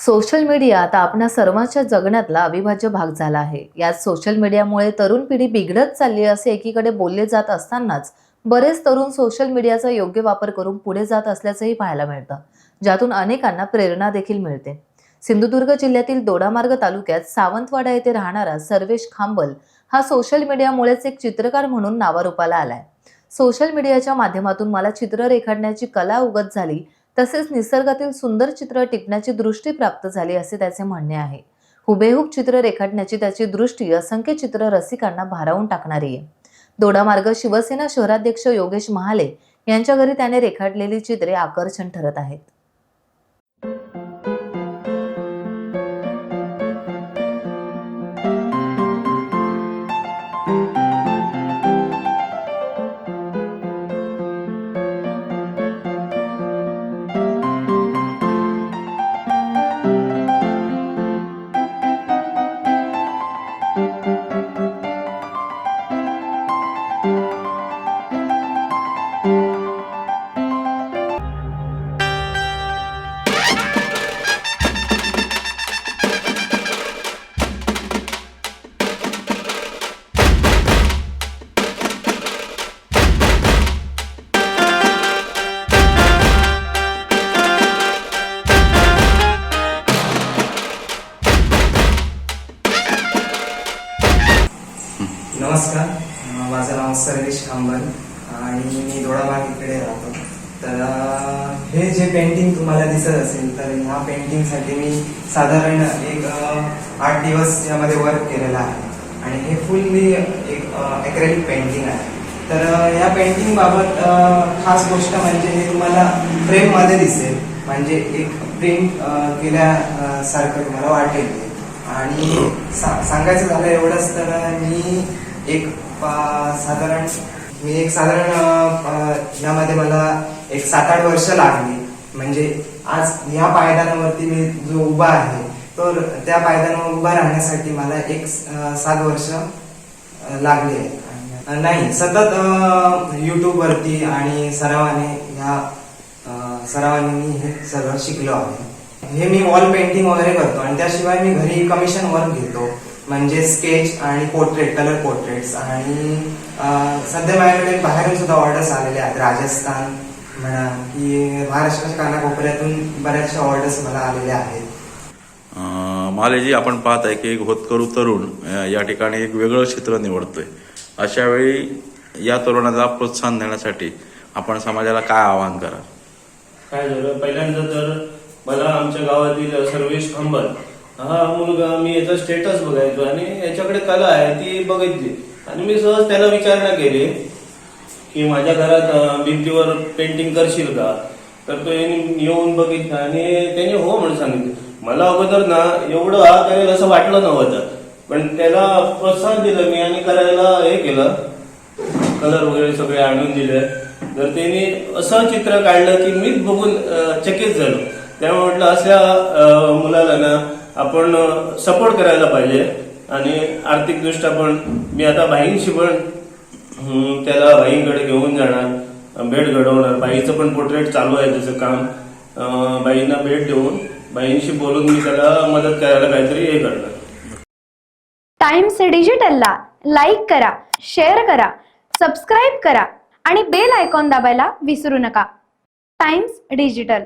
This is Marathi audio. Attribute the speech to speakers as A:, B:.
A: सोशल मीडिया आता आपल्या सर्वांच्या जगण्यातला अविभाज्य भाग झाला आहे। यात सोशल मीडियामुळे तरुण पिढी बिघडत चालली असे एकीकडे बोलले जात असतानाच बरेच तरुण सोशल मीडियाचा योग्य वापर करून पुढे जात असल्याचंही पाहायला मिळतं, ज्यातून अनेकांना प्रेरणा देखील मिळते। सिंधुदुर्ग जिल्ह्यातील दोडामार्ग तालुक्यात सावंतवाडा येथे राहणारा सर्वेश खांबल हा सोशल मीडियामुळेच एक चित्रकार म्हणून नावारूपाला आलाय। सोशल मीडियाच्या माध्यमातून मला चित्र रेखाटण्याची कला उगत झाली, तसेच निसर्गातील सुंदर चित्र टिपण्याची दृष्टी प्राप्त झाली असे त्याचे म्हणणे आहे। हुबेहूब चित्र रेखाटण्याची त्याची दृष्टी असंख्य चित्र रसिकांना भारावून टाकणारी आहे। दोडामार्ग शिवसेना शहराध्यक्ष योगेश महाले यांच्या घरी त्याने रेखाटलेली चित्रे आकर्षण ठरत आहेत।
B: नमस्कार, माझं नाव सर्वेश खांबल आणि मी दोडामार्ग इकडे राहतो। तर हे जे पेंटिंग तुम्हाला दिसत असेल तर ह्या पेंटिंगसाठी मी साधारण एक 8 दिवस यामध्ये वर्क केलेला आहे आणि हे फुल्ली एक ॲक्रेलिक पेंटिंग आहे। तर या पेंटिंग बाबत खास गोष्ट म्हणजे हे तुम्हाला फ्रेममध्ये दिसेल, म्हणजे एक प्रिंट केल्यासारखं तुम्हाला वाटेल। आणि सांगायचं झालं एवढंच तर मी एक साधारण यामध्ये मला एक 7-8 वर्ष लागली। म्हणजे आज या पायदानावरती मी जो उभा आहे तर त्या पायदानावर उभा राहण्यासाठी मला एक 7 वर्ष लागले। नाही, सतत YouTube वरती आणि सरावाने मी हे सगळं शिकलो आहे। हे मी वॉल पेंटिंग वगैरे करतो आणि त्याशिवाय मी घरी कमिशन वर्क घेतो, म्हणजे स्केच आणि पोर्ट्रेट, कलर पोर्ट्रेट्स। आणि सध्या माझ्याकडे बाहेरून सुद्धा ऑर्डर्स आलेले आहेत, राजस्थान म्हणा की महाराष्ट्राच्या कानाकोपऱ्यातून बऱ्याचशा ऑर्डर्स मला आलेल्या आहेत।
C: मालेजी, आपण पाहत आहे की एक होतकरू तरुण या ठिकाणी एक वेगळं चित्र निवडतोय। अशा वेळी या तरुणाला प्रोत्साहन देण्यासाठी आपण समाजाला काय आवाहन कराल?
D: काय झालं, पहिल्यांदा तर मला आमच्या गावातील सर्वेश खांबल हा मुलगा, मी याचा स्टेटस बघायचो आणि याच्याकडे कला आहे ती बघितली आणि मी सहज त्याला विचारणा केली की माझ्या घरात भिंतीवर पेंटिंग करशील का? तर तो येऊन बघितलं आणि त्याने हो म्हणून सांगितलं। मला अगोदर ना एवढं करेल असं वाटलं नव्हतं, पण त्याला प्रोत्साहन दिलं मी आणि करायला हे केलं, कलर वगैरे सगळे आणून दिले। तर त्यांनी असं चित्र काढलं की मीच बघून चकित झालो। त्यामुळे म्हटलं अशा मुलाला ना आपण सपोर्ट करायला पाहिजे आणि आर्थिकदृष्ट्या पण मी आता बाईंशी पण त्याला बाईंकडे घेऊन जाणार, भेट घडवणार। बाईचं पण पोर्ट्रेट चालू आहे त्याचं काम, बाईंना भेट देऊन बाईंशी बोलून मी त्याला मदत करायला काहीतरी हे करणार।
E: टाइम्स डिजिटलला लाईक करा, शेअर करा, सबस्क्राईब करा आणि बेल आयकॉन दाबायला विसरू नका। Times digital.